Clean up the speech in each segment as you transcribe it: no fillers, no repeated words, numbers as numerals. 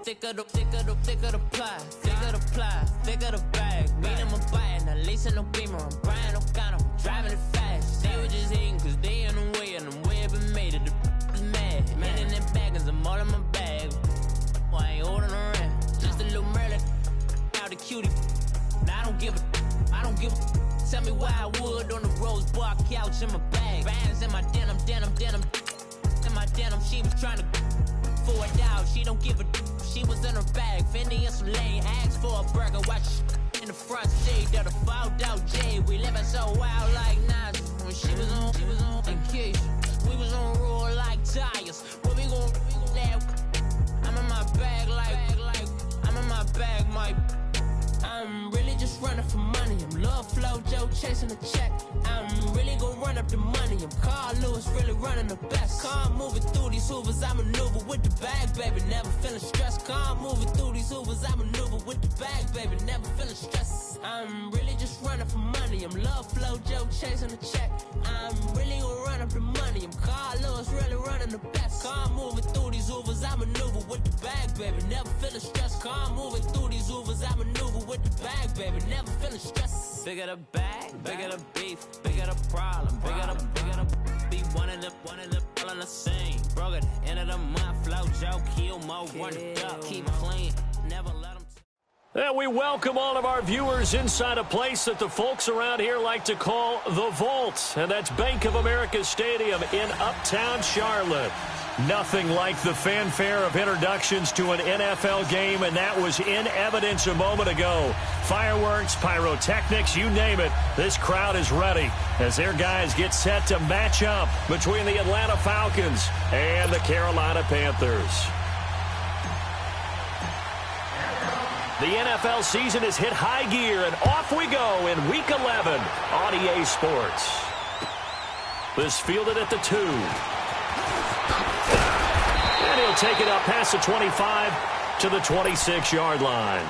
thicker the pie, thicker the bag. Meet him a bite, now lacing no beamer. I'm Brian O'Connor, driving it fast. They were just hating cause they in the way, and the way it been made it, the is mad. Man in them baggins, I'm all in my bag. I ain't holding around, just a little Merlin, out the cutie. Now I don't give a. Tell me why I would on the rose bar couch in my bag. Bands in my denim. In my denim, she was trying to for it out. She don't give a. She was in her bag. Fendi and some lane hags for a burger. Watch in the front seat of the fouled out J. We living so wild like Nas. When she was on vacation. We was on roll like tires. What we gon' laugh? I'm in my bag like I'm in my bag, Mike. I'm really just running for money. I'm Love Flow Joe chasing the check. I'm really gonna run up the money. I'm Carl Lewis, really running the best. Calm moving through these hoovers, I maneuver with the bag, baby. Never feeling stressed. Calm moving through these hoovers, I maneuver with the bag, baby. Never feeling stressed. I'm really just running for money. I'm Love Flow Joe chasing the check. I'm really gonna run up the money. I'm Carl Lewis, really running the best. Calm moving through these hoovers, I maneuver with the bag, baby. Never feeling stressed. Calm moving through these hoovers, I maneuver with the bag, baby. Never feeling stressed. Bigger the bag, bigger the beef, bigger the problem, bigger the be one in the all in the same. Broke at the end of the month, Flow Joe, kill mo, run it up, keep clean, never let them. And we welcome all of our viewers inside a place that the folks around here like to call the Vault, and that's Bank of America Stadium in Uptown Charlotte. Nothing like the fanfare of introductions to an NFL game, and that was in evidence a moment ago. Fireworks, pyrotechnics, you name it. This crowd is ready as their guys get set to match up between the Atlanta Falcons and the Carolina Panthers. The NFL season has hit high gear, and off we go in Week 11 on EA Sports. This fielded at the 2. And he'll take it up past the 25 to the 26-yard line.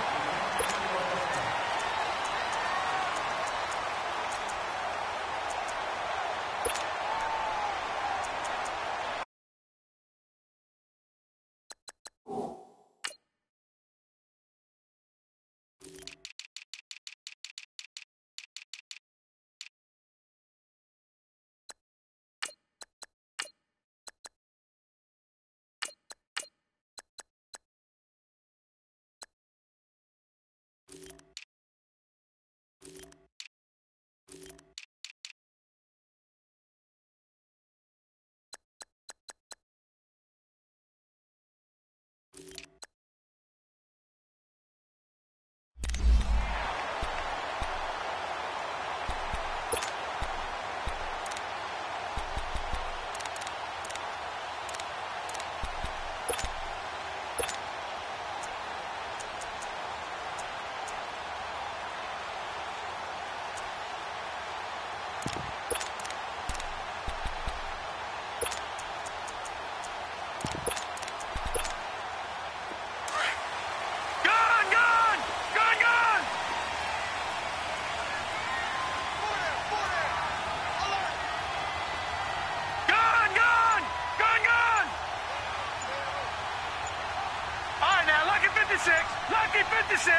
Lucky 56.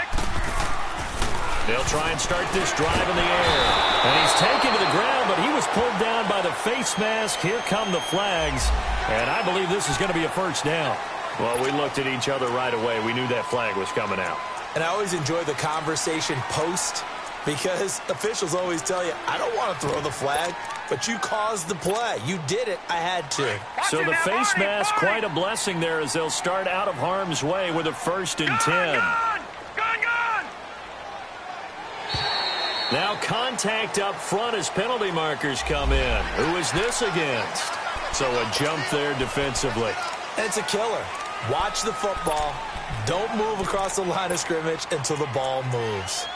They'll try and start this drive in the air. And he's taken to the ground, but he was pulled down by the face mask. Here come the flags. And I believe this is going to be a first down. Well, we looked at each other right away. We knew that flag was coming out. And I always enjoy the conversation post, because officials always tell you, I don't want to throw the flag, but you caused the play. You did it. I had to. So the face mask, quite a blessing there as they'll start out of harm's way with a 1st and 10. Gone! Now contact up front as penalty markers come in. Who is this against? So a jump there defensively. It's a killer. Watch the football. Don't move across the line of scrimmage until the ball moves.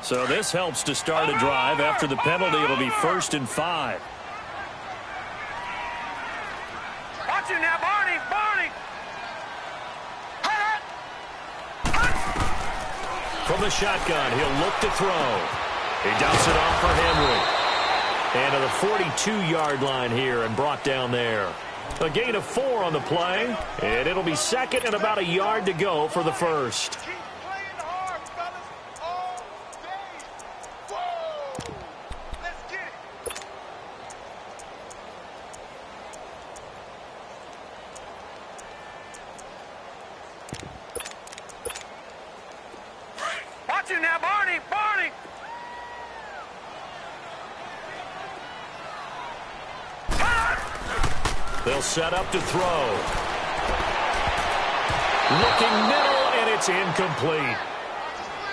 So this helps to start a drive. After the penalty, it'll be 1st and 5. Watch him now, Barney! From the shotgun, he'll look to throw. He dumps it off for Henry. And to the 42-yard line here and brought down there. A gain of 4 on the play, and it'll be second and about a yard to go for the first. Keep playing hard, fellas, all day. Whoa! Let's get it. Watch him now, Barney! Barney! They'll set up to throw. Looking middle, and it's incomplete.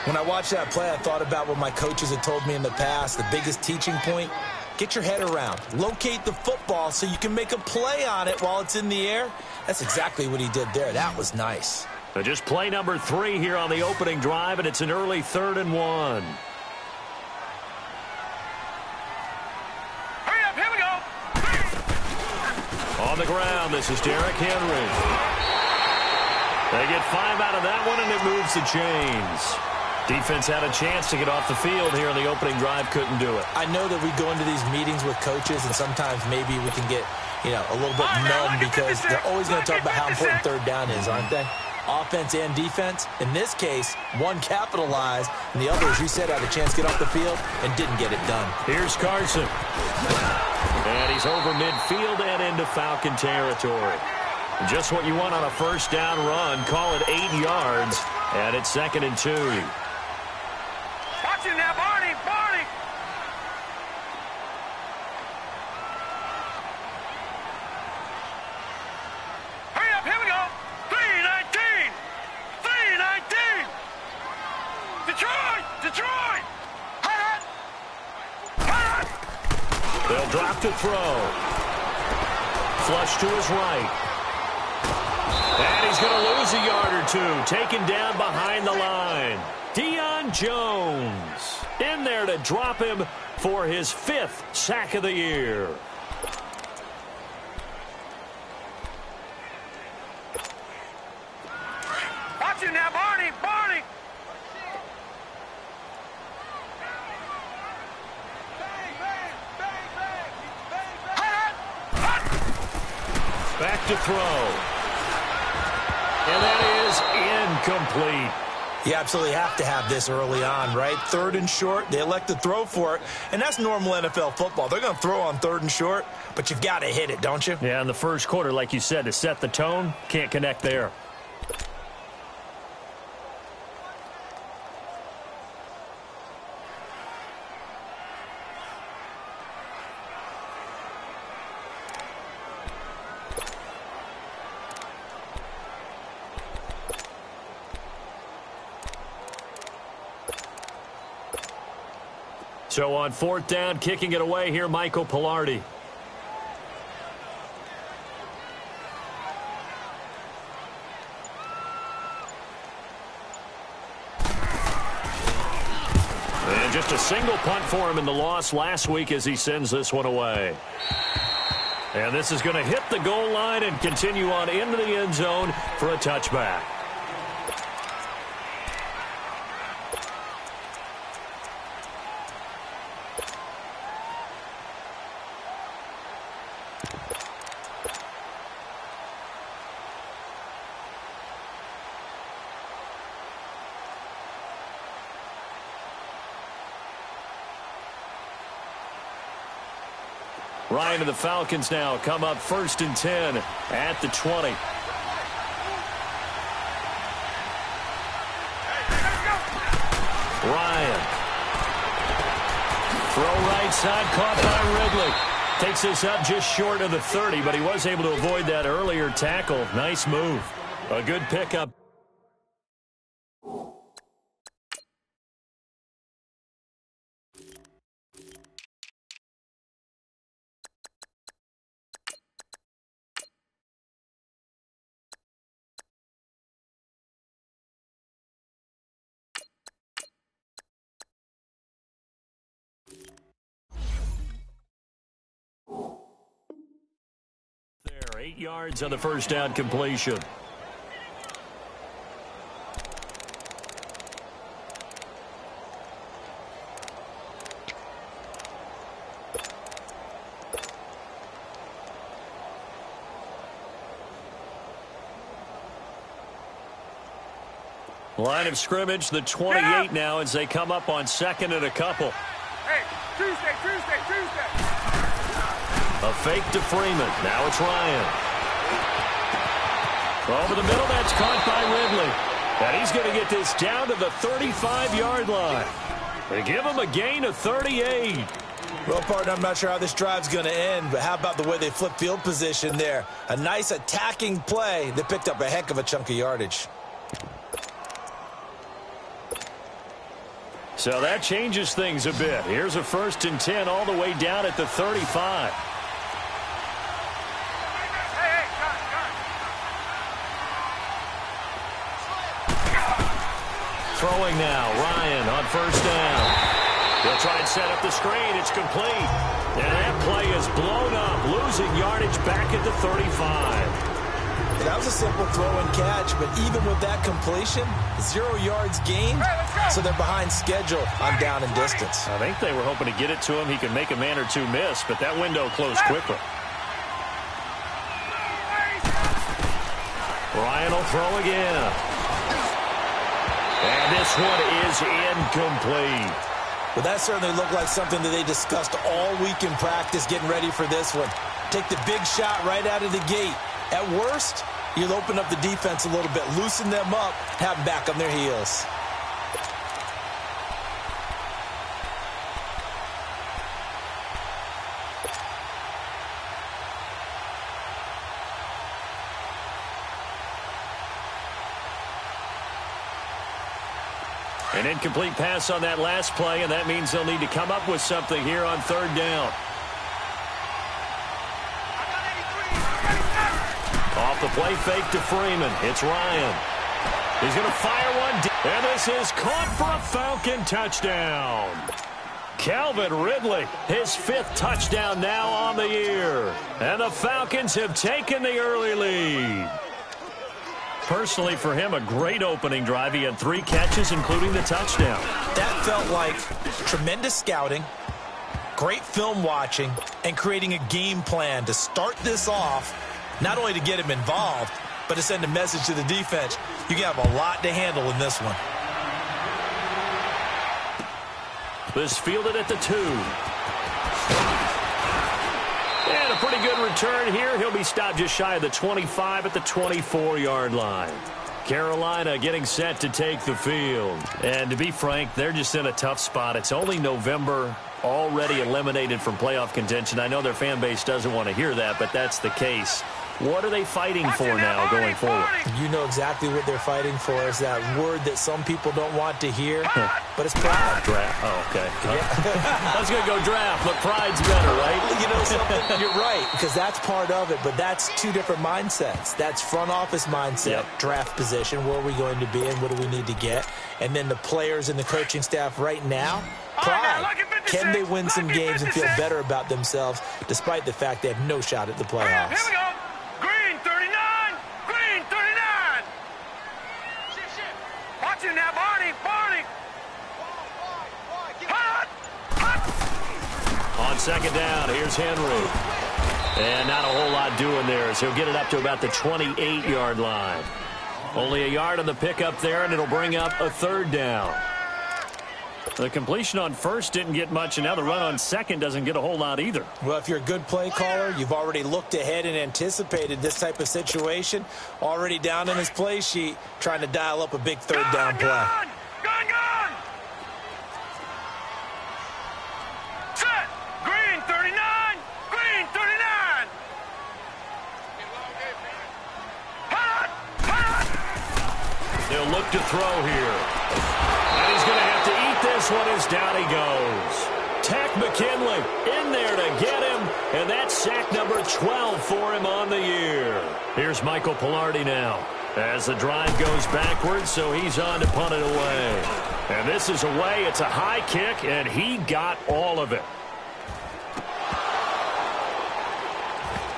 When I watched that play, I thought about what my coaches had told me in the past. The biggest teaching point, get your head around. Locate the football so you can make a play on it while it's in the air. That's exactly what he did there. That was nice. Just play number 3 here on the opening drive, and it's an early 3rd and 1. On the ground, this is Derrick Henry. They get 5 out of that one, and it moves the chains. Defense had a chance to get off the field here in the opening drive, couldn't do it. I know that we go into these meetings with coaches, and sometimes maybe we can get, a little bit numb because they're always going to talk about how important third down is, aren't they? Offense and defense. In this case, one capitalized, and the other, as you said, had a chance to get off the field and didn't get it done. Here's Carson. And he's over midfield and into Falcon territory. Just what you want on a first down run. Call it 8 yards, and it's 2nd and 2. Watch him now, Barney! Barney! Hurry up, here we go! 3:19! 3:19! Detroit! Detroit! Hot! Hot! They'll drop to throw. Flush to his right. And he's going to lose a yard or 2. Taken down behind the line. Deion Jones in there to drop him for his 5th sack of the year. Watch him now, Barney! Barney! Back to throw. And that is incomplete. You absolutely have to have this early on, right? 3rd and short, they elect to throw for it, and that's normal NFL football. They're going to throw on 3rd and short, but you've got to hit it, don't you? Yeah, in the first quarter, like you said, to set the tone, can't connect there. So on 4th down, kicking it away here, Michael Pilardi. And just a single punt for him in the loss last week as he sends this one away. And this is going to hit the goal line and continue on into the end zone for a touchback. Ryan and the Falcons now come up 1st and 10 at the 20. Ryan. Throw right side, caught by Ridley. Takes this up just short of the 30, but he was able to avoid that earlier tackle. Nice move. A good pickup. There, 8 yards on the first down completion. Line of scrimmage, the 28 now as they come up on second and a couple. Hey, Tuesday. A fake to Freeman. Now it's Ryan. Over the middle, that's caught by Ridley. And he's going to get this down to the 35-yard line. They give him a gain of 38. Well, partner, I'm not sure how this drive's going to end, but how about the way they flip field position there? A nice attacking play that picked up a heck of a chunk of yardage. So that changes things a bit. Here's a 1st and 10 all the way down at the 35. Throwing now, Ryan on 1st down. He'll try and set up the screen. It's complete. And that play is blown up, losing yardage back at the 35. That was a simple throw and catch, but even with that completion, 0 yards gained, so they're behind schedule on down and distance. I think they were hoping to get it to him. He could make a man or two miss, but that window closed quickly. Ryan will throw again. And this one is incomplete. Well, that certainly looked like something that they discussed all week in practice getting ready for this one. Take the big shot right out of the gate. At worst, you'll open up the defense a little bit, loosen them up, have them back on their heels. An incomplete pass on that last play, and that means they'll need to come up with something here on 3rd down. Off the play fake to Freeman. It's Ryan. He's going to fire one deep. And this is caught for a Falcon touchdown. Calvin Ridley, his 5th touchdown now on the year. And the Falcons have taken the early lead. Personally, for him, a great opening drive. He had 3 catches, including the touchdown. That felt like tremendous scouting, great film watching, and creating a game plan to start this off, not only to get him involved, but to send a message to the defense. You have a lot to handle in this one. This fielded at the 2. And a pretty good return here. He'll be stopped just shy of the 25 at the 24-yard line. Carolina getting set to take the field. And to be frank, they're just in a tough spot. It's only November, already eliminated from playoff contention. I know their fan base doesn't want to hear that, but that's the case. What are they fighting for now going forward? You know exactly what they're fighting for. Is that word that some people don't want to hear, but it's pride. Draft. Oh, okay. I was going to go draft, but pride's better, right? You know something? You're right, because that's part of it, but that's 2 different mindsets. That's front office mindset, draft position, where are we going to be and what do we need to get? And then the players and the coaching staff right now, pride. Can they win some games and feel better about themselves despite the fact they have no shot at the playoffs? Here we go. Green 39. Green 39. Watch it now, Barney. Hot. On 2nd down, here's Henry. And not a whole lot doing there, so he'll get it up to about the 28-yard line. Only a yard on the pickup there, and it'll bring up a 3rd down. The completion on 1st didn't get much, and now the run on 2nd doesn't get a whole lot either. Well, if you're a good play caller, you've already looked ahead and anticipated this type of situation. Already down in his play sheet, trying to dial up a big 3rd down play. Gone. Set. Green 39. Green 39. Hot. They'll look to throw here. And he's going to have to eat this one as down he goes. Tack McKinley in there to get him, and that's sack number 12 for him on the year. Here's Michael Pilardi now as the drive goes backwards, so he's on to punt it away. And this is away. It's a high kick, and he got all of it.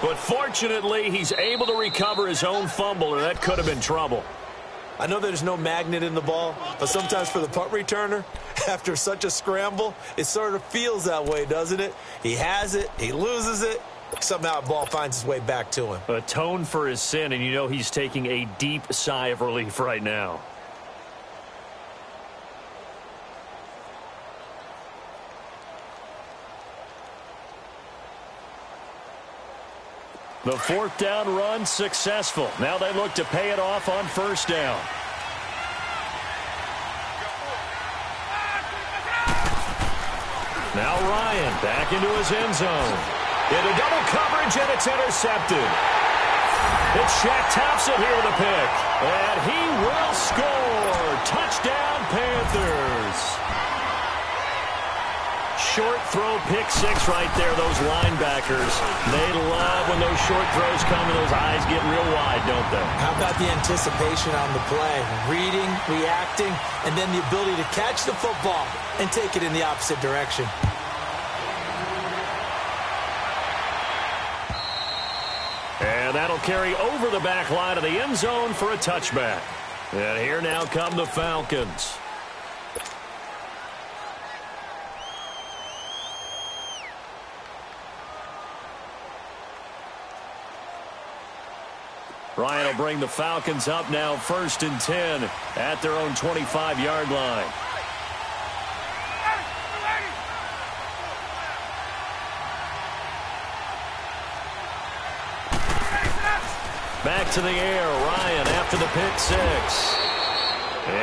But fortunately, he's able to recover his own fumble, or that could have been trouble. I know there's no magnet in the ball, but sometimes for the punt returner, after such a scramble, it sort of feels that way, doesn't it? He has it, he loses it, somehow the ball finds its way back to him. Atone for his sin, and you know he's taking a deep sigh of relief right now. The fourth down run successful. Now they look to pay it off on first down. Now Ryan back into his end zone. Into double coverage, and it's intercepted. It's Shaq Thompson here with a pick. And he will score. Touchdown, Panthers. Short throw, pick six right there, those linebackers. They love when those short throws come and those eyes get real wide, don't they? How about the anticipation on the play? Reading, reacting, and then the ability to catch the football and take it in the opposite direction. And that'll carry over the back line of the end zone for a touchback. And here now come the Falcons. Ryan will bring the Falcons up now 1st and 10 at their own 25-yard line. Back to the air, Ryan after the pick six.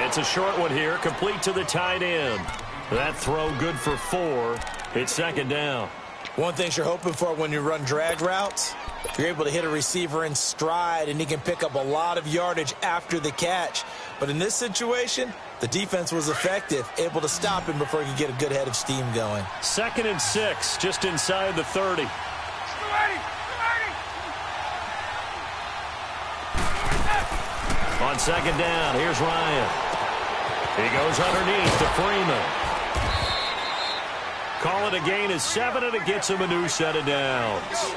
It's a short one here, complete to the tight end. That throw good for 4. It's second down. One thing you're hoping for when you run drag routes, you're able to hit a receiver in stride, and he can pick up a lot of yardage after the catch. But in this situation, the defense was effective, able to stop him before he could get a good head of steam going. 2nd and 6, just inside the 30. On second down, here's Ryan. He goes underneath to Freeman. Call it a gain of 7, and it gets him a new set of downs.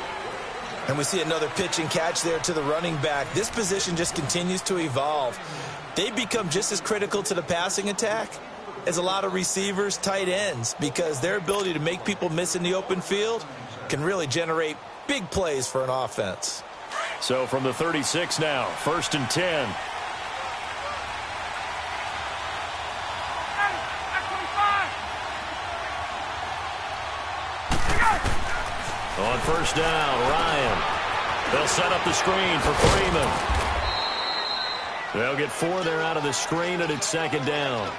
And we see another pitch and catch there to the running back. This position just continues to evolve. They become just as critical to the passing attack as a lot of receivers, tight ends, because their ability to make people miss in the open field can really generate big plays for an offense. So from the 36 now, 1st and 10. On first down, Ryan. They'll set up the screen for Freeman. They'll get 4 there out of the screen, and it's second down.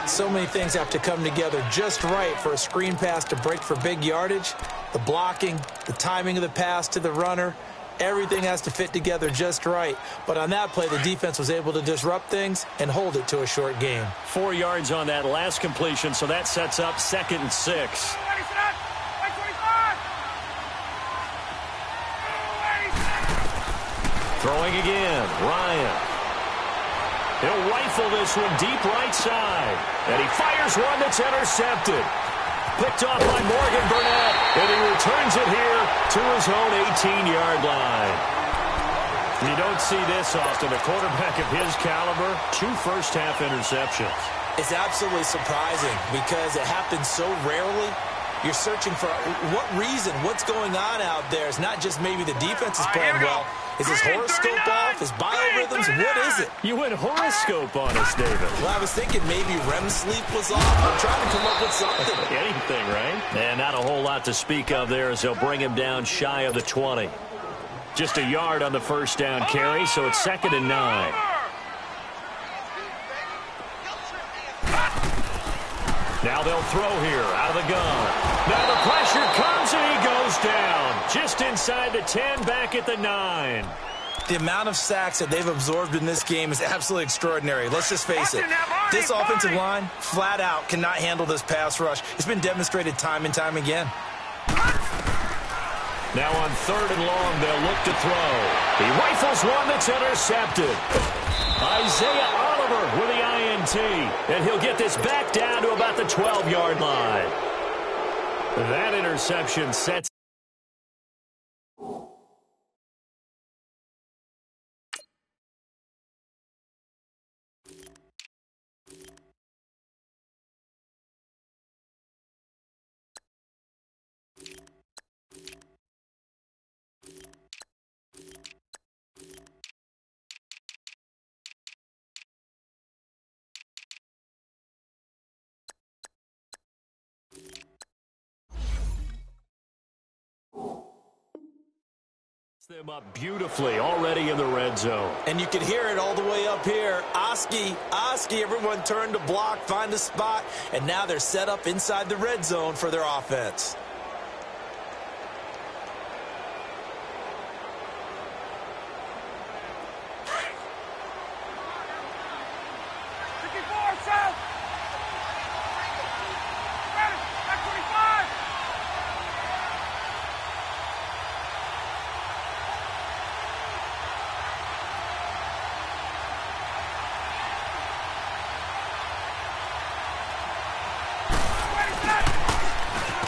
So many things have to come together just right for a screen pass to break for big yardage. The blocking, the timing of the pass to the runner, everything has to fit together just right. But on that play, the defense was able to disrupt things and hold it to a short game. 4 yards on that last completion, so that sets up 2nd and 6. Throwing again, Ryan. He'll rifle this one deep right side. And he fires one that's intercepted. Picked off by Morgan Burnett. And he returns it here to his own 18-yard line. You don't see this often. A quarterback of his caliber, 2 first-half interceptions. It's absolutely surprising because it happens so rarely. You're searching for what reason, what's going on out there. It's not just maybe the defense is playing well. Is his horoscope off? His biorhythms? What is it? You went horoscope on us, David. Well, I was thinking maybe REM sleep was off. I'm trying to come up with something. Anything, right? And not a whole lot to speak of there as they'll bring him down shy of the 20. Just a yard on the first down carry, so it's 2nd and 9. Now they'll throw here out of the gun. Now the pressure comes and he goes down. Just inside the 10, back at the 9. The amount of sacks that they've absorbed in this game is absolutely extraordinary. Let's just face it. This offensive line, flat out, cannot handle this pass rush. It's been demonstrated time and time again. Now on 3rd and long, they'll look to throw. He rifles one that's intercepted. Isaiah Oliver with the INT. And he'll get this back down to about the 12-yard line. That interception sets Them up beautifully already in the red zone. And you can hear it all the way up here. Oski, everyone turned to block, find a spot, and now they're set up inside the red zone for their offense.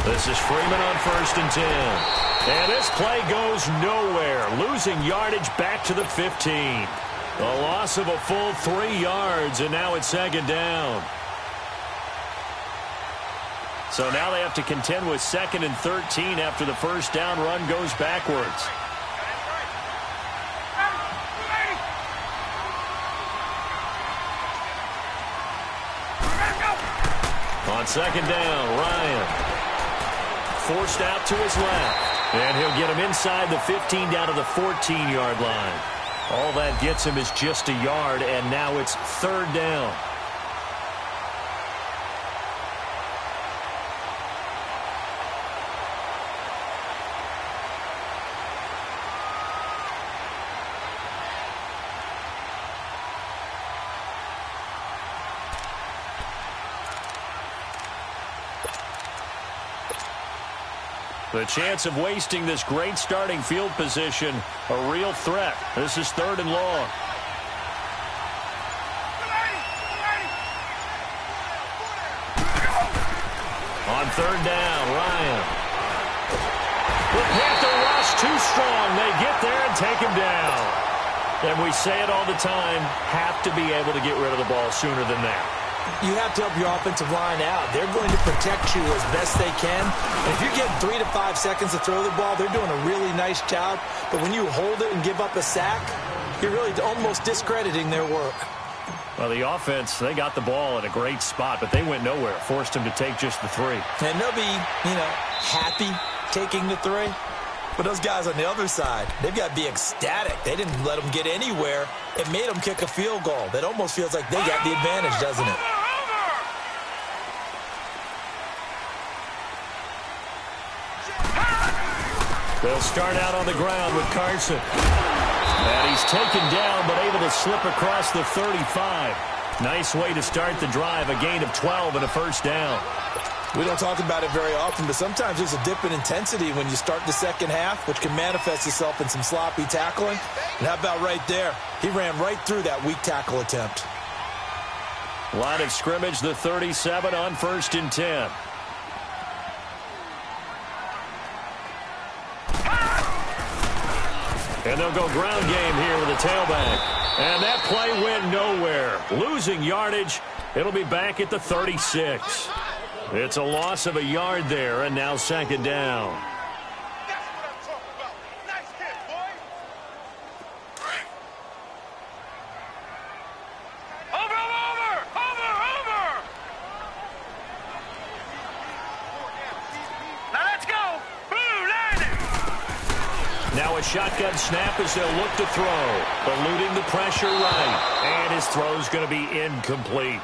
This is Freeman on 1st and 10. And this play goes nowhere. Losing yardage back to the 15. A loss of a full 3 yards, and now it's 2nd down. So now they have to contend with 2nd and 13 after the first down run goes backwards. On 2nd down, Ryan. Forced out to his left. And he'll get him inside the 15 down to the 14-yard line. All that gets him is just a yard, and now it's 3rd down. The chance of wasting this great starting field position, a real threat. This is 3rd and long. On 3rd down, Ryan. The Panther rush too strong. They get there and take him down. And we say it all the time, have to be able to get rid of the ball sooner than that. You have to help your offensive line out. They're going to protect you as best they can. And if you're getting 3 to 5 seconds to throw the ball, they're doing a really nice job. But when you hold it and give up a sack, you're really almost discrediting their work. Well, the offense, they got the ball at a great spot, but they went nowhere. Forced him to take just the 3. And they'll be, happy taking the 3. But those guys on the other side, they've got to be ecstatic. They didn't let them get anywhere. It made them kick a field goal. That almost feels like they got the advantage, doesn't it? They'll start out on the ground with Carson. And he's taken down, but able to slip across the 35. Nice way to start the drive, a gain of 12 and a 1st down. We don't talk about it very often, but sometimes there's a dip in intensity when you start the second half, which can manifest itself in some sloppy tackling. And how about right there? He ran right through that weak tackle attempt. Line of scrimmage, the 37 on 1st and 10. And they'll go ground game here with a tailback. And that play went nowhere. Losing yardage. It'll be back at the 36. It's a loss of a yard there, and now 2nd down. That's what I'm talking about. Nice hit, boy. Over. Now let's go. Blue landing. Now a shotgun snap as they'll look to throw. Eluding the pressure right. And his throw's going to be incomplete.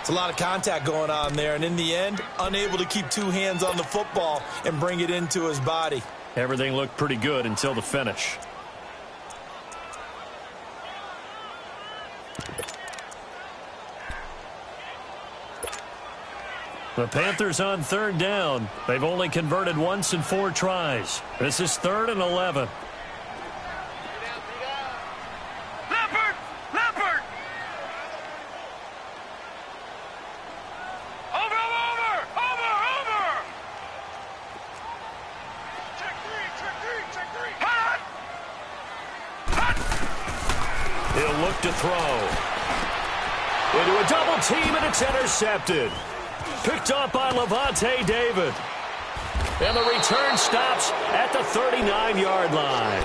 It's a lot of contact going on there, and in the end, unable to keep 2 hands on the football and bring it into his body. Everything looked pretty good until the finish. The Panthers on 3rd down. They've only converted once in 4 tries. This is 3rd and 11. He'll look to throw. Into a double team, and it's intercepted. Picked up by Levante David. And the return stops at the 39-yard line.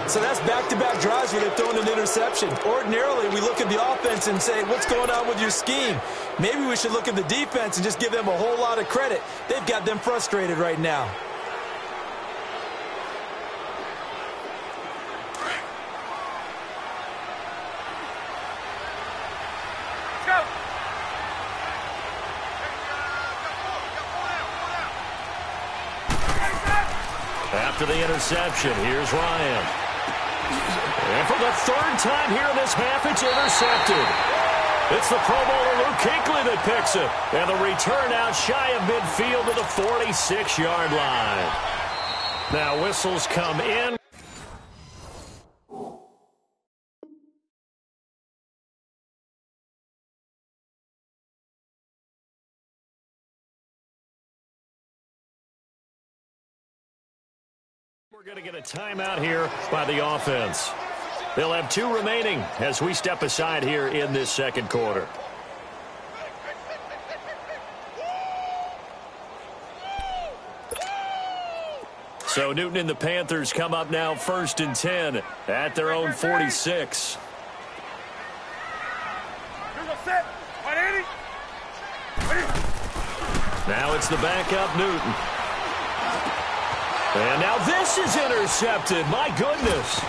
So that's back-to-back drives where they're throwing an interception. Ordinarily, we look at the offense and say, what's going on with your scheme? Maybe we should look at the defense and just give them a whole lot of credit. They've got them frustrated right now. After the interception, here's Ryan. And for the third time here in this half, it's intercepted. It's the Pro Bowler Luke Kuechly that picks it. And the return out shy of midfield to the 46-yard line. Now whistles come in. We're going to get a timeout here by the offense. They'll have 2 remaining as we step aside here in this second quarter. So Newton and the Panthers come up now 1st and 10 at their own 46. Now it's the backup Newton. And now this is intercepted. My goodness.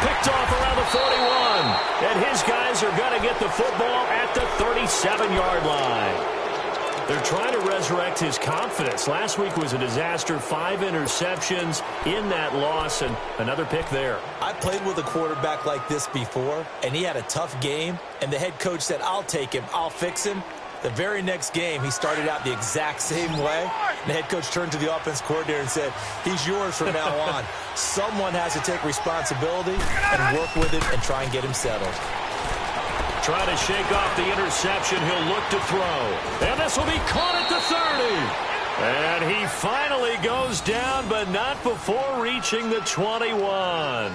Picked off around the 41. And his guys are going to get the football at the 37-yard line. They're trying to resurrect his confidence. Last week was a disaster. 5 interceptions in that loss, and another pick there. I played with a quarterback like this before, and he had a tough game, and the head coach said, I'll take him, I'll fix him. The very next game, he started out the exact same way. The head coach turned to the offense coordinator and said, he's yours from now on. Someone has to take responsibility and work with it and try and get him settled. Trying to shake off the interception. He'll look to throw. And this will be caught at the 30. And he finally goes down, but not before reaching the 21.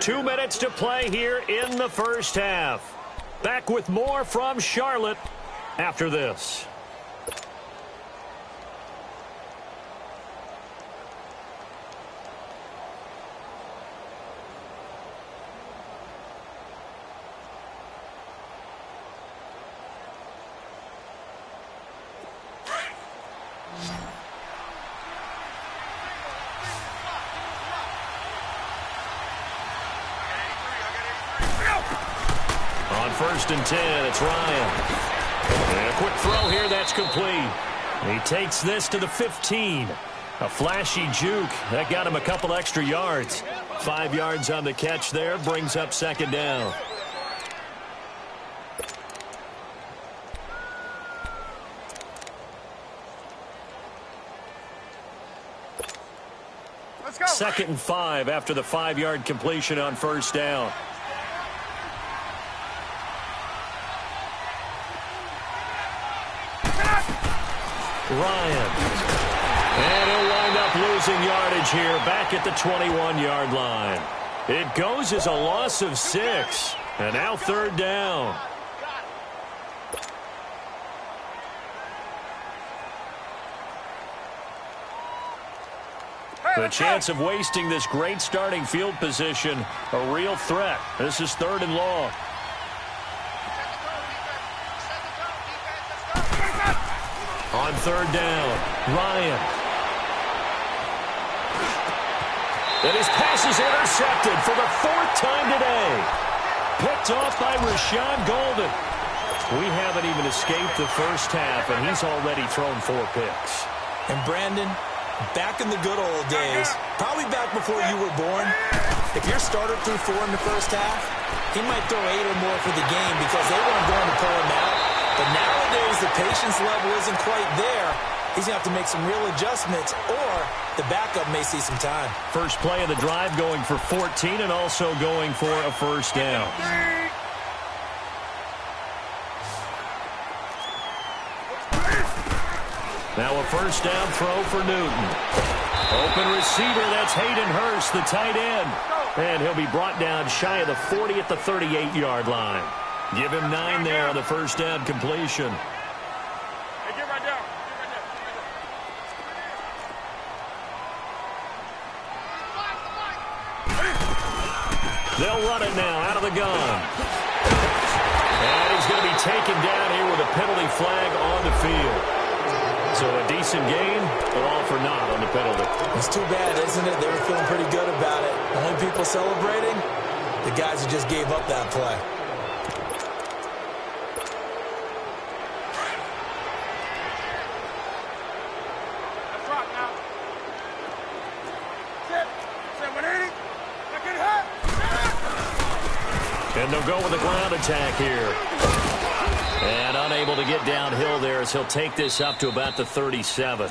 Two minutes to play here in the first half. Back with more from Charlotte after this. On 1st and 10, it's Ryan. And a quick throw here, that's complete. He takes this to the 15. A flashy juke. That got him a couple extra yards. 5 yards on the catch there, brings up 2nd down. Let's go. 2nd and 5 after the 5-yard completion on 1st down. Ryan. And he'll wind up losing yardage here back at the 21-yard line. It goes as a loss of 6. And now 3rd down. The chance of wasting this great starting field position, a real threat. This is 3rd and long. On 3rd down, Ryan. And his pass is intercepted for the 4th time today. Picked off by Rashawn Golden. We haven't even escaped the first half, and he's already thrown 4 picks. And Brandon, back in the good old days, probably back before you were born, if your starter threw 4 in the first half, he might throw 8 or more for the game because they weren't going to pull him out. But nowadays, the patience level isn't quite there. He's going to have to make some real adjustments, or the backup may see some time. First play of the drive going for 14 and also going for a 1st down. Now a 1st down throw for Newton. Open receiver, that's Hayden Hurst, the tight end. And he'll be brought down shy of the 40 at the 38-yard line. Give him 9 there on the 1st down completion. Hey, get right down. They'll run it now out of the gun. And he's going to be taken down here with a penalty flag on the field. So a decent gain, but all for naught on the penalty. It's too bad, isn't it? They were feeling pretty good about it. The only people celebrating, the guys who just gave up that play. Let's rock now. Set. 780. Look at her. And they'll go with a ground attack here. And unable to get downhill there as he'll take this up to about the 37.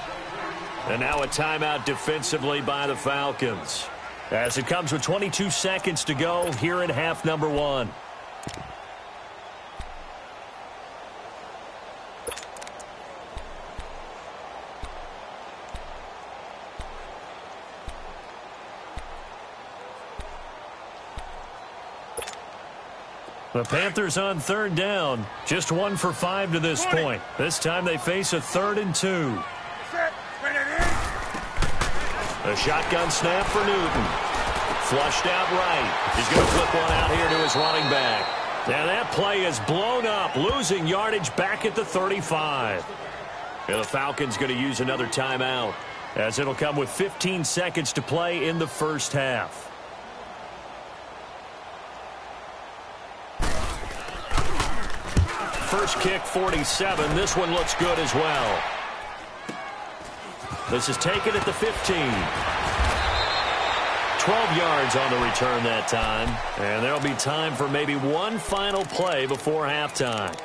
And now a timeout defensively by the Falcons. As it comes with 22 seconds to go here in half number 1. The Panthers on third down. Just 1 for 5 to this point. This time they face a 3rd and 2. Set. Spin it in. A shotgun snap for Newton. Flushed out right. He's going to flip one out here to his running back. And that play is blown up, losing yardage back at the 35. And the Falcons going to use another timeout, as it'll come with 15 seconds to play in the first half. First kick, 47. This one looks good as well. This is taken at the 15. 12 yards on the return that time. And there'll be time for maybe one final play before halftime.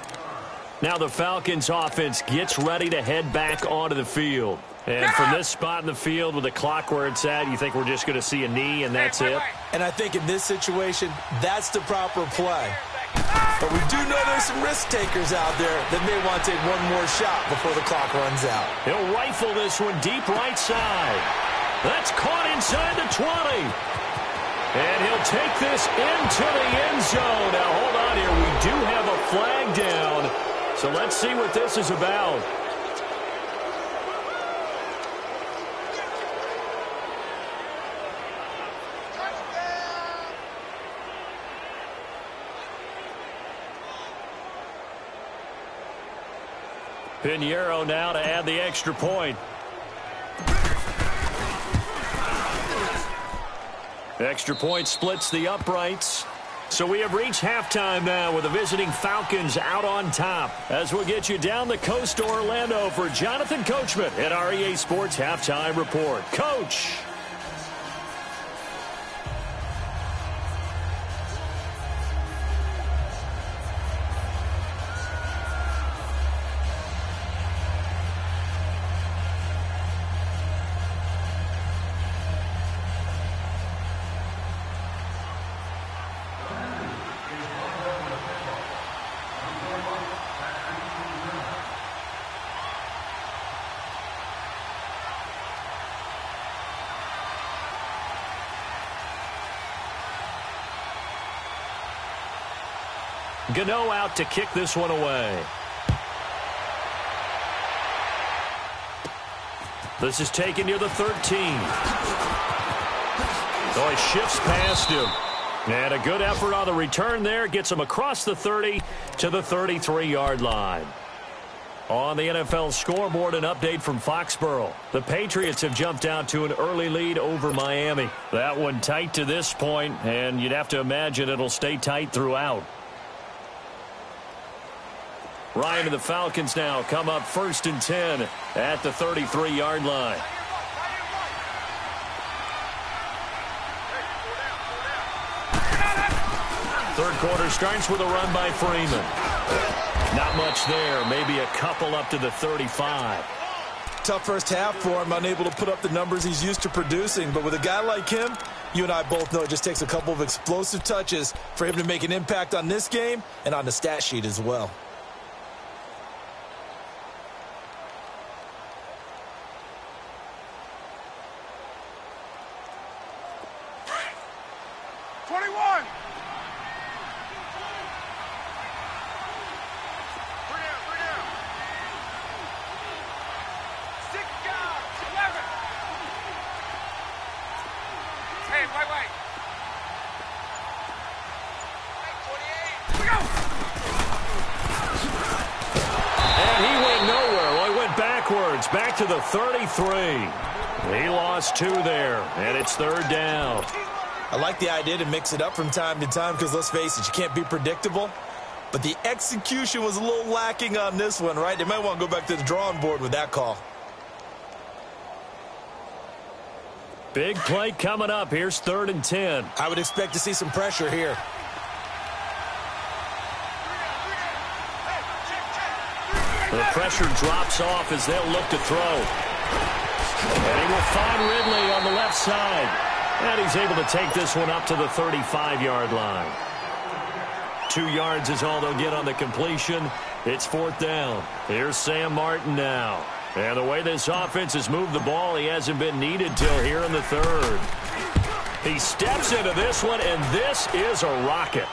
Now the Falcons offense gets ready to head back onto the field. And from this spot in the field with the clock where it's at, you think we're just going to see a knee and that's it? And I think in this situation, that's the proper play. But we do know there's some risk takers out there that may want to take one more shot before the clock runs out. He'll rifle this one deep right side. That's caught inside the 20. And he'll take this into the end zone. Now, hold on here. We do have a flag down. So let's see what this is about. Pinheiro now to add the extra point. Extra point splits the uprights. So we have reached halftime now with the visiting Falcons out on top. As we'll get you down the coast to Orlando for Jonathan Coachman at our EA Sports Halftime Report. Coach! Gano out to kick this one away. This is taken near the 13. So he shifts past him. And a good effort on the return there. Gets him across the 30 to the 33-yard line. On the NFL scoreboard, an update from Foxborough. The Patriots have jumped out to an early lead over Miami. That one tight to this point, and you'd have to imagine it'll stay tight throughout. Ryan and the Falcons now come up 1st and 10 at the 33-yard line. Third quarter starts with a run by Freeman. Not much there, maybe a couple up to the 35. Tough first half for him, unable to put up the numbers he's used to producing. But with a guy like him, you and I both know it just takes a couple of explosive touches for him to make an impact on this game and on the stat sheet as well. Back to the 33. He lost 2 there, and it's 3rd down. I like the idea to mix it up from time to time because, let's face it, you can't be predictable. But the execution was a little lacking on this one, right? They might want to go back to the drawing board with that call. Big play coming up. Here's 3rd and 10. I would expect to see some pressure here. The pressure drops off as they'll look to throw. And he will find Ridley on the left side. And he's able to take this one up to the 35-yard line. 2 yards is all they'll get on the completion. It's 4th down. Here's Sam Martin now. And the way this offense has moved the ball, he hasn't been needed till here in the 3rd. He steps into this one, and this is a rocket.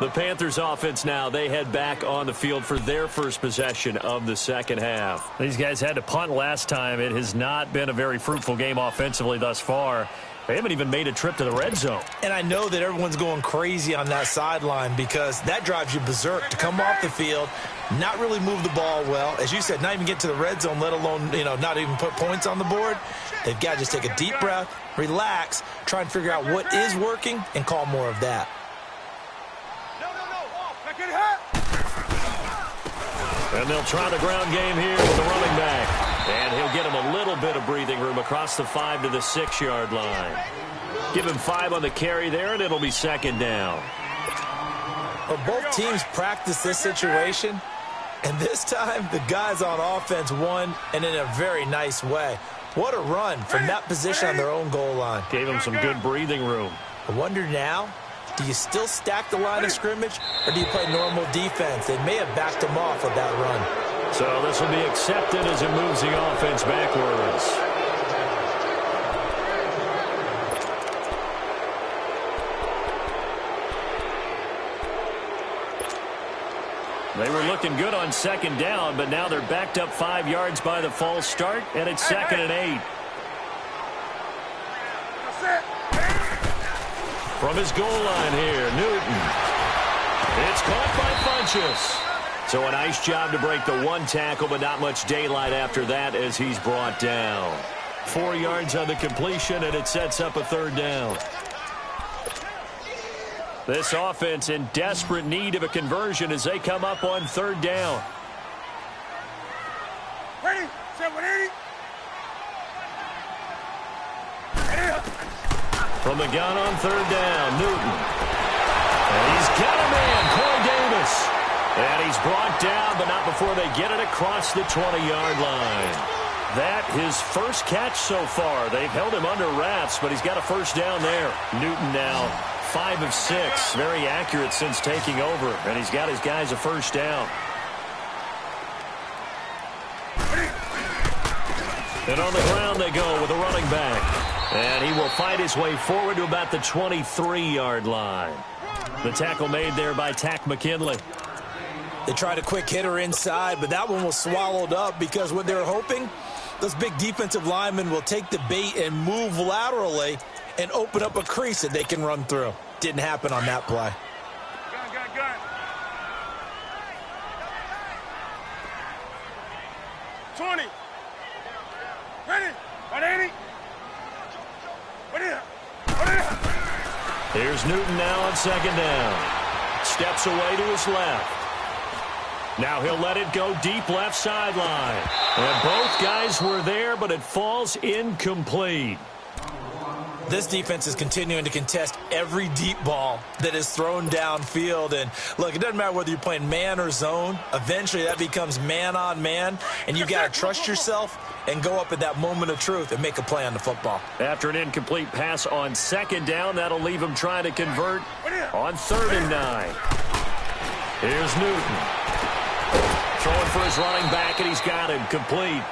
The Panthers offense now, they head back on the field for their first possession of the second half. These guys had to punt last time. It has not been a very fruitful game offensively thus far. They haven't even made a trip to the red zone. And I know that everyone's going crazy on that sideline because that drives you berserk to come off the field, not really move the ball well. As you said, not even get to the red zone, let alone, not even put points on the board. They've got to just take a deep breath, relax, try and figure out what is working, and call more of that. And they'll try the ground game here with the running back. And he'll get him a little bit of breathing room across the 5 to the 6-yard line. Give him 5 on the carry there, and it'll be 2nd down. Well, both teams practice this situation, and this time the guys on offense won, and in a very nice way. What a run from that position on their own goal line. Gave him some good breathing room. I wonder now, do you still stack the line of scrimmage, or do you play normal defense? They may have backed him off with that run. So this will be accepted as it moves the offense backwards. They were looking good on 2nd down, but now they're backed up 5 yards by the false start, and it's 2nd and 8. From his goal line here, Newton. It's caught by Funchess. So a nice job to break the 1 tackle, but not much daylight after that as he's brought down. 4 yards on the completion, and it sets up a 3rd down. This offense in desperate need of a conversion as they come up on 3rd down. Ready, 780. From the gun on 3rd down, Newton. And he's got a man, Corey Davis. And he's brought down, but not before they get it across the 20-yard line. That his first catch so far. They've held him under wraps, but he's got a 1st down there. Newton now 5 of 6. Very accurate since taking over, and he's got his guys a 1st down. And on the ground they go with a running back. And he will fight his way forward to about the 23-yard line. The tackle made there by Tack McKinley. They tried a quick hitter inside, but that one was swallowed up because what they were hoping, those big defensive linemen will take the bait and move laterally and open up a crease that they can run through. Didn't happen on that play. Gun. 20. Ready, 180. Here's Newton now on 2nd down. Steps away to his left. Now he'll let it go deep left sideline. And both guys were there, but it falls incomplete. This defense is continuing to contest every deep ball that is thrown downfield. And, look, it doesn't matter whether you're playing man or zone. Eventually that becomes man on man, and you've got to trust yourself and go up at that moment of truth and make a play on the football. After an incomplete pass on 2nd down, that'll leave him trying to convert on 3rd and 9. Here's Newton. Throwing for his running back, and he's got him complete.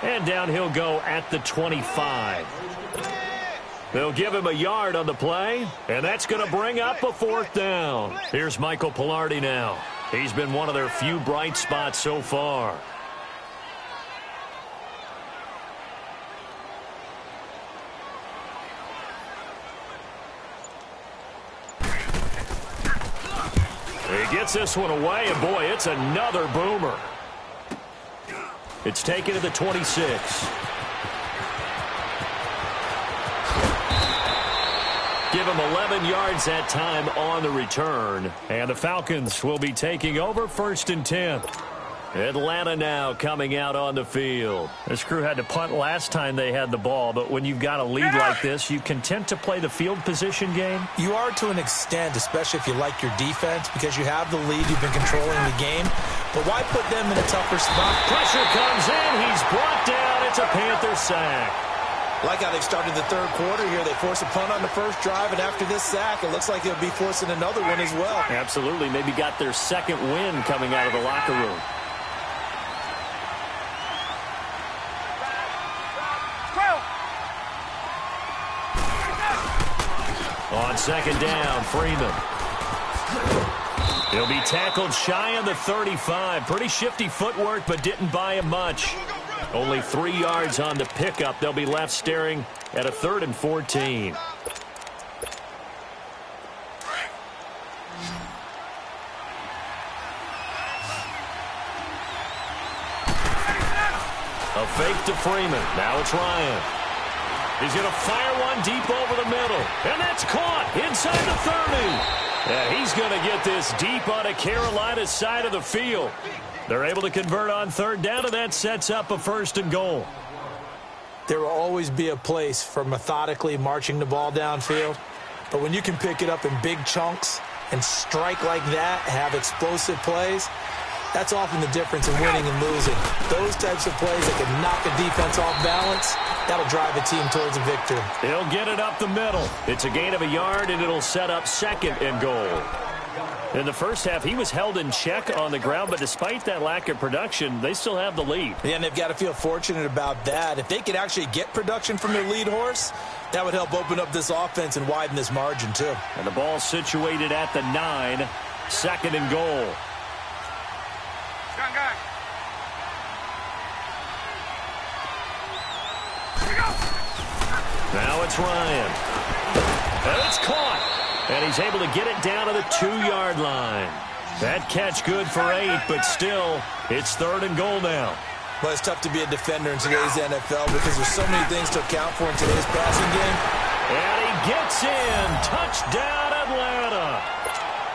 And down he'll go at the 25. They'll give him a yard on the play, and that's going to bring up a 4th down. Here's Michael Pilardi now. He's been one of their few bright spots so far. He gets this one away, and boy, it's another boomer. It's taken to the 26. Give him 11 yards that time on the return. And the Falcons will be taking over 1st and 10. Atlanta now coming out on the field. This crew had to punt last time they had the ball, but when you've got a lead like this, you content to play the field position game? You are to an extent, especially if you like your defense, because you have the lead, you've been controlling the game. But why put them in a tougher spot? Pressure comes in, he's brought down, it's a Panther sack. Like how they've started the third quarter here. They force a punt on the first drive, and after this sack, it looks like they'll be forcing another one as well. Absolutely, maybe got their second win coming out of the locker room. On 2nd down, Freeman. He'll be tackled shy of the 35. Pretty shifty footwork, but didn't buy him much. Only 3 yards on the pickup. They'll be left staring at a 3rd and 14. A fake to Freeman. Now it's Ryan. He's going to fire one deep over the middle. And that's caught inside the 30. Yeah, he's going to get this deep on a Carolina side of the field. They're able to convert on 3rd down, and that sets up a 1st and goal. There will always be a place for methodically marching the ball downfield. But when you can pick it up in big chunks and strike like that, have explosive plays, that's often the difference in winning and losing. Those types of plays that can knock a defense off balance, that'll drive a team towards a victory. He'll get it up the middle. It's a gain of a yard, and it'll set up 2nd and goal. In the first half, he was held in check on the ground, but despite that lack of production, they still have the lead. Yeah, and they've got to feel fortunate about that. If they could actually get production from their lead horse, that would help open up this offense and widen this margin, too. And the ball situated at the 9, 2nd and goal. Now it's Ryan. And it's caught. And he's able to get it down to the 2-yard line. That catch good for 8, but still, it's 3rd and goal now. Well, it's tough to be a defender in today's NFL because there's so many things to account for in today's passing game. And he gets in. Touchdown, Atlanta.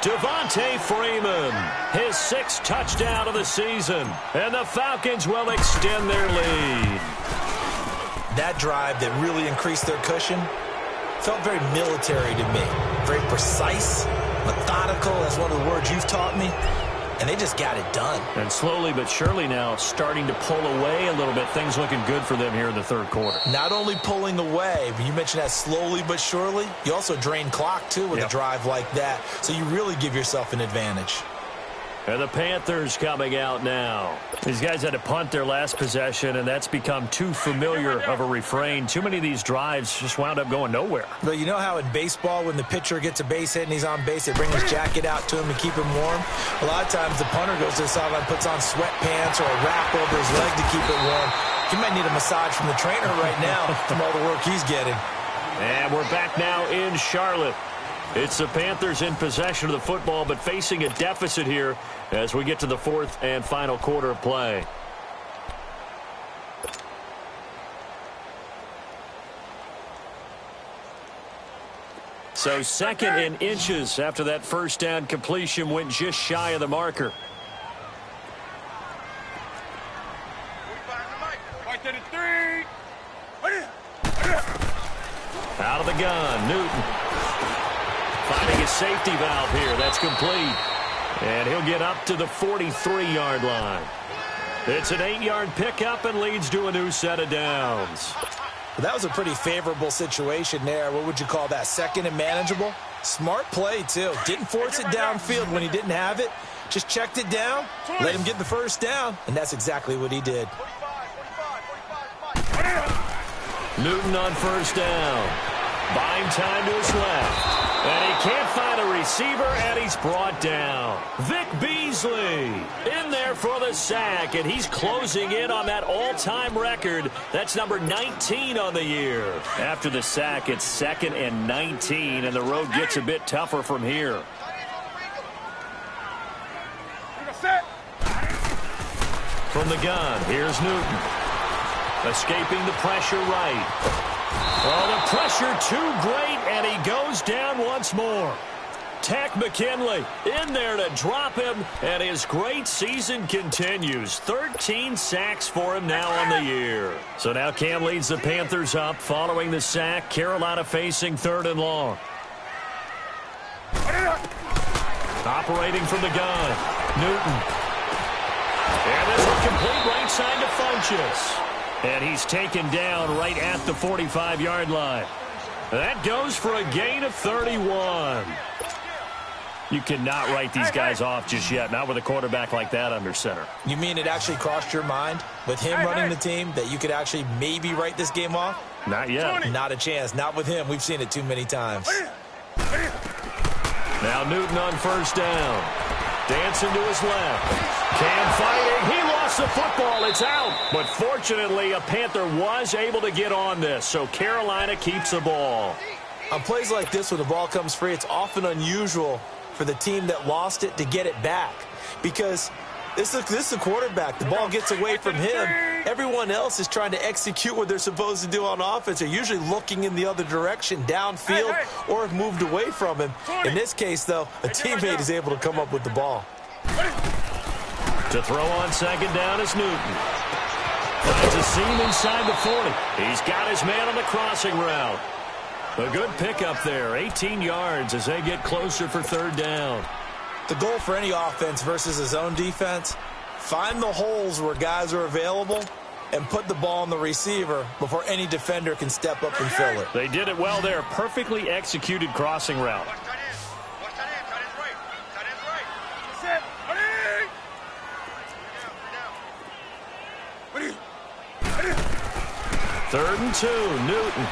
Devontae Freeman, his 6th touchdown of the season. And the Falcons will extend their lead. That drive that really increased their cushion felt very military to me. Very precise, methodical. That's one of the words you've taught me. And they just got it done. And slowly but surely now starting to pull away a little bit. Things looking good for them here in the 3rd quarter. Not only pulling away, but you mentioned that slowly but surely. You also drain clock, too, with a drive like that. So you really give yourself an advantage. And the Panthers coming out now. These guys had to punt their last possession, and that's become too familiar of a refrain. Too many of these drives just wound up going nowhere. But you know how in baseball, when the pitcher gets a base hit and he's on base, they bring his jacket out to him to keep him warm? A lot of times the punter goes to the sideline, puts on sweatpants or a wrap over his leg to keep it warm. He might need a massage from the trainer right now from all the work he's getting. And we're back now in Charlotte. It's the Panthers in possession of the football, but facing a deficit here as we get to the 4th and final quarter of play. So 2nd and inches after that 1st down completion went just shy of the marker. Out of the gun, Newton. Finding a safety valve here. That's complete. And he'll get up to the 43-yard line. It's an 8-yard pickup and leads to a new set of downs. Well, that was a pretty favorable situation there. What would you call that? 2nd and manageable? Smart play, too. Didn't force it downfield when he didn't have it. Just checked it down, let him get the 1st down, and that's exactly what he did. Newton on 1st down. Buying time to his left. And he can't find a receiver, and he's brought down. Vic Beasley in there for the sack, and he's closing in on that all-time record. That's number 19 on the year. After the sack, it's 2nd and 19, and the road gets a bit tougher from here. From the gun, here's Newton. Escaping the pressure right. Oh, the pressure too great, and he goes down once more. Tech McKinley in there to drop him, and his great season continues. 13 sacks for him now on the year. So now Cam leads the Panthers up following the sack. Carolina facing 3rd and long. Operating from the gun, Newton. And this will complete right side to Funchess. And he's taken down right at the 45-yard line. That goes for a gain of 31. You cannot write these guys off just yet, not with a quarterback like that under center. You mean it actually crossed your mind with him running the team that you could actually maybe write this game off? Not yet. Not a chance. Not with him. We've seen it too many times. Now Newton on 1st down. Dancing to his left. Cam fighting. He lost the football. It's out. But fortunately, a Panther was able to get on this, so Carolina keeps the ball. On plays like this, when the ball comes free, it's often unusual for the team that lost it to get it back, because this is a quarterback. The ball gets away from him. Everyone else is trying to execute what they're supposed to do on offense. They're usually looking in the other direction, downfield, or have moved away from him. In this case, though, a teammate is able to come up with the ball. To throw on 2nd down is Newton. Finds a seam inside the 40. He's got his man on the crossing route. A good pickup there, 18 yards as they get closer for 3rd down. The goal for any offense versus his own defense, find the holes where guys are available and put the ball on the receiver before any defender can step up and fill it. They did it well there. Perfectly executed crossing route. Watch that end. Watch that end. Tight end's right. Tight end's right. That's it. 3rd and 2, Newton.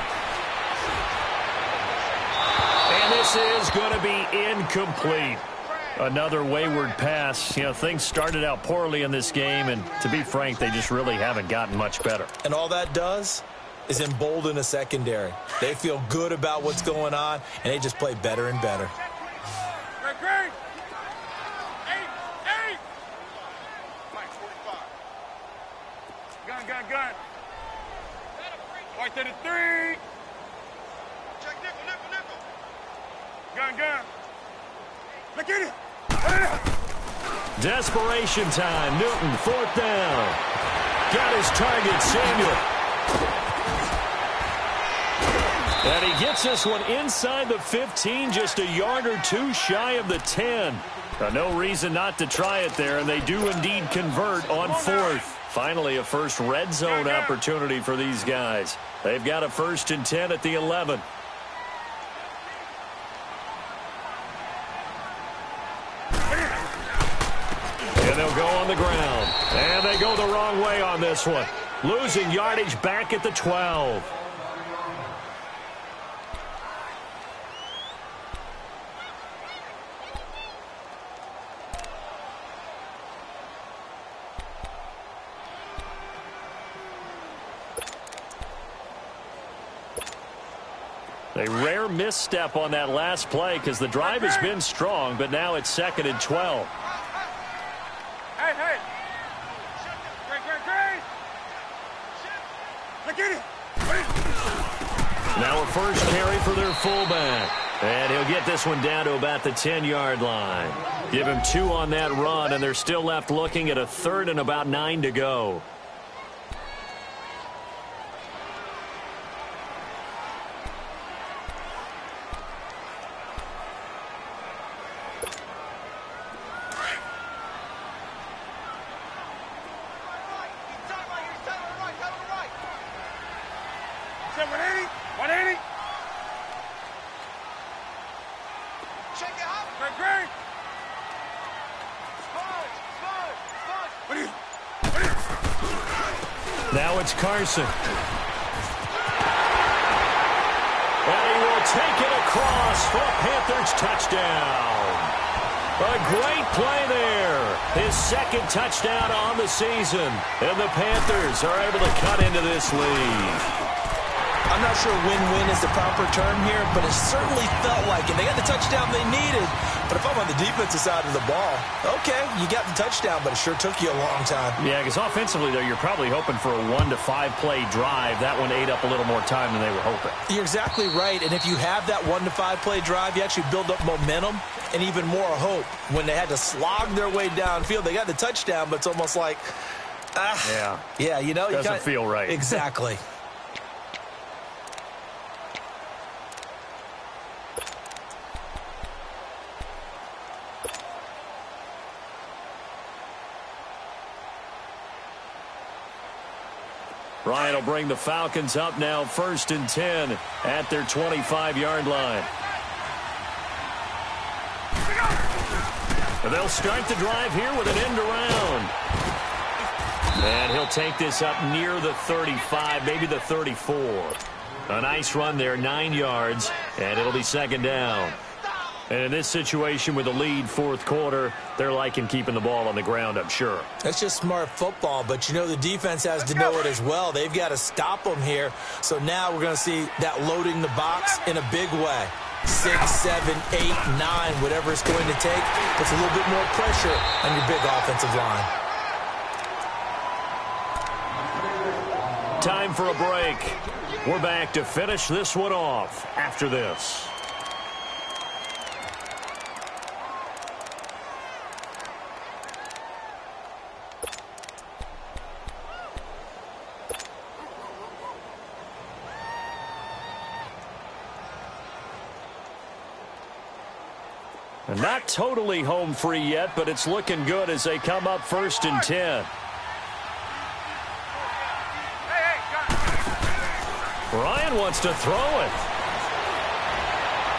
And this is going to be incomplete. Another wayward pass. You know, things started out poorly in this game, and to be frank, they just really haven't gotten much better. And all that does is embolden a secondary. They feel good about what's going on, and they just play better and better. Great. 8. Mike, 45. Gun. White to the 3. Check nickel. Gun. Look at it. Desperation time. Newton, 4th down. Got his target, Samuel. And he gets this one inside the 15, just a yard or two shy of the 10. No reason not to try it there, and they do indeed convert on 4th. Finally, a first red zone opportunity for these guys. They've got a 1st and 10 at the 11. And they'll go on the ground. And they go the wrong way on this one. Losing yardage back at the 12. A rare misstep on that last play because the drive has been strong, but now it's 2nd and 12. Hey. Great. Look at it. Now a first carry for their fullback. And he'll get this one down to about the 10-yard line. Give him 2 on that run, and they're still left looking at a 3rd and about 9 to go. Now it's Carson. And he will take it across for a Panthers touchdown. A great play there. His 2nd touchdown on the season. And the Panthers are able to cut into this lead. I I'm not sure win-win is the proper term here, but it certainly felt like it. They got the touchdown they needed, but if I'm on the defensive side of the ball, okay, you got the touchdown, but it sure took you a long time. Yeah, because offensively, though, you're probably hoping for a 1 to 5 play drive. That one ate up a little more time than they were hoping. You're exactly right, and if you have that 1 to 5 play drive, you actually build up momentum and even more hope. When they had to slog their way downfield, they got the touchdown, but it's almost like, yeah, you know, doesn't feel right. Exactly. Ryan will bring the Falcons up now, 1st and 10 at their 25-yard line. And they'll start the drive here with an end around. And he'll take this up near the 35, maybe the 34. A nice run there, 9 yards, and it'll be 2nd down. And in this situation with a lead 4th quarter, they're liking keeping the ball on the ground, I'm sure. That's just smart football, but you know the defense has to know it as well. They've got to stop them here. So now we're going to see that loading the box in a big way. 6, 7, 8, 9, whatever it's going to take, puts a little bit more pressure on your big offensive line. Time for a break. We're back to finish this one off after this. And not totally home free yet, but it's looking good as they come up 1st and 10. Ryan wants to throw it.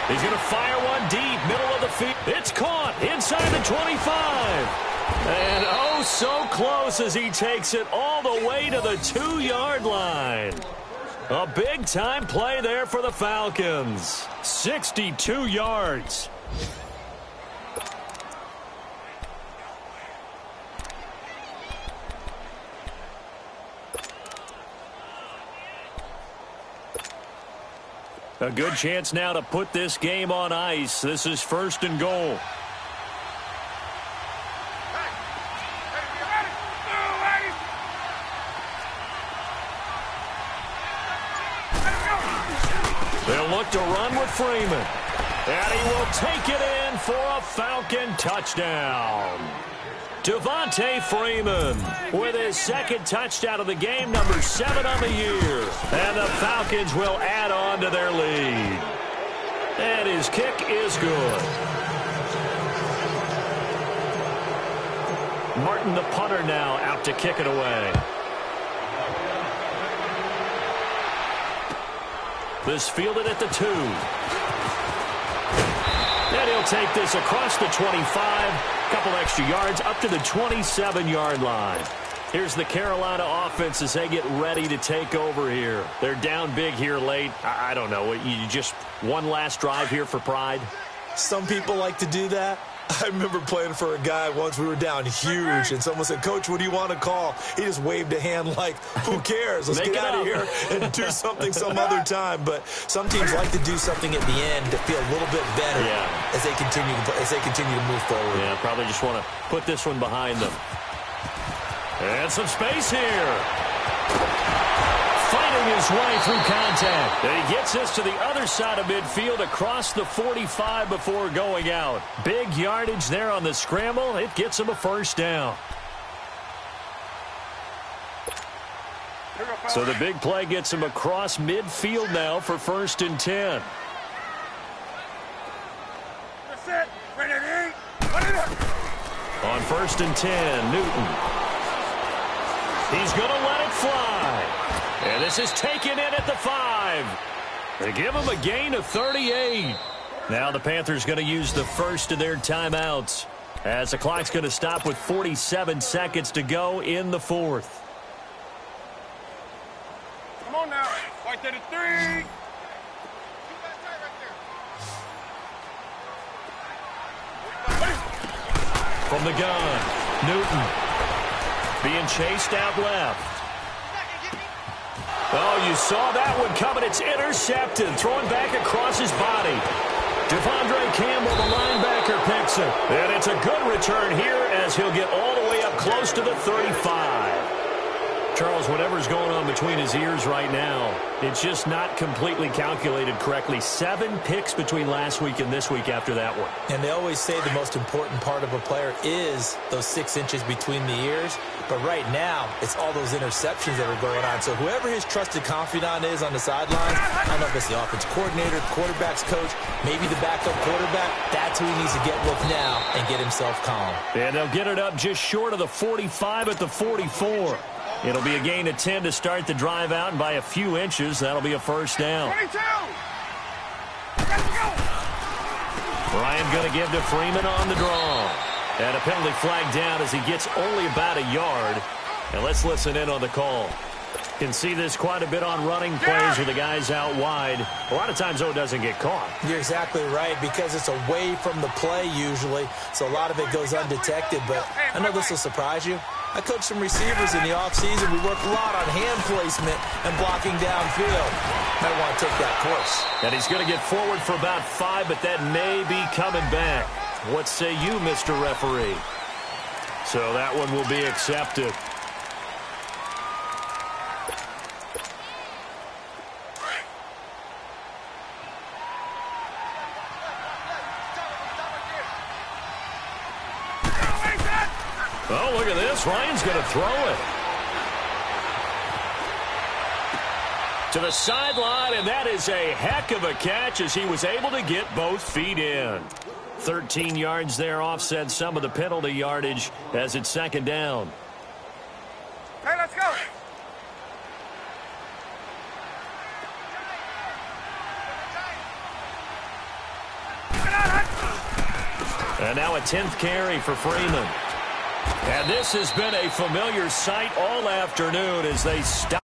He's going to fire one deep, middle of the field. It's caught inside the 25. And oh, so close as he takes it all the way to the 2-yard line. A big-time play there for the Falcons. 62 yards. A good chance now to put this game on ice. This is 1st and goal. They'll look to run with Freeman. And he will take it in for a Falcon touchdown. Devontae Freeman with his 2nd touchdown of the game, number 7 on the year. And the Falcons will add on to their lead. And his kick is good. Martin, the punter, now out to kick it away. This fielded at the 2. And he'll take this across the 25. Couple extra yards up to the 27-yard line. Here's the Carolina offense as they get ready to take over here. They're down big here late. I don't know. You just one last drive here for pride? Some people like to do that. I remember playing for a guy once. We were down huge, and someone said, "Coach, what do you want to call?" He just waved a hand like, who cares? Let's get out of here and do something some other time. But some teams like to do something at the end to feel a little bit better as they continue to move forward. Yeah, probably just want to put this one behind them. And some space here. Fighting his way through contact. And he gets this to the other side of midfield across the 45 before going out. Big yardage there on the scramble. It gets him a 1st down. So the big play gets him across midfield now for 1st and 10. On 1st and 10, Newton. He's going to let it fly. And this is taken in at the 5. They give him a gain of 38. Now the Panthers going to use the first of their timeouts as the clock's going to stop with 47 seconds to go in the 4th. Come on now. Right there to 3. From the gun, Newton being chased out left. Oh, you saw that one coming. It's intercepted. Throwing back across his body. Devondre Campbell, the linebacker, picks it. And it's a good return here as he'll get all the way up close to the 35. Charles, whatever's going on between his ears right now, it's just not completely calculated correctly. 7 picks between last week and this week after that one. And they always say the most important part of a player is those 6 inches between the ears. But right now, it's all those interceptions that are going on. So whoever his trusted confidant is on the sidelines, I don't know if it's the offense coordinator, quarterback's coach, maybe the backup quarterback, that's who he needs to get with now and get himself calm. And they'll get it up just short of the 45 at the 44. It'll be a gain of 10 to start the drive out, and by a few inches, that'll be a first down. 22. Let's go. Ryan going to give to Freeman on the draw. And a penalty flag down as he gets only about a yard. And let's listen in on the call. Can see this quite a bit on running plays with the guys out wide. A lot of times, though, it doesn't get caught. You're exactly right, because it's away from the play usually, so a lot of it goes undetected. But I know this will surprise you. I coached some receivers in the offseason. We worked a lot on hand placement and blocking downfield. Might want to take that course. And he's going to get forward for about 5, but that may be coming back. What say you, Mr. Referee? So that one will be accepted. Oh, look at this. Ryan's going to throw it. To the sideline, and that is a heck of a catch as he was able to get both feet in. 13 yards there, offset some of the penalty yardage as it's second down. Hey, let's go. And now a 10th carry for Freeman. And this has been a familiar sight all afternoon as they stop.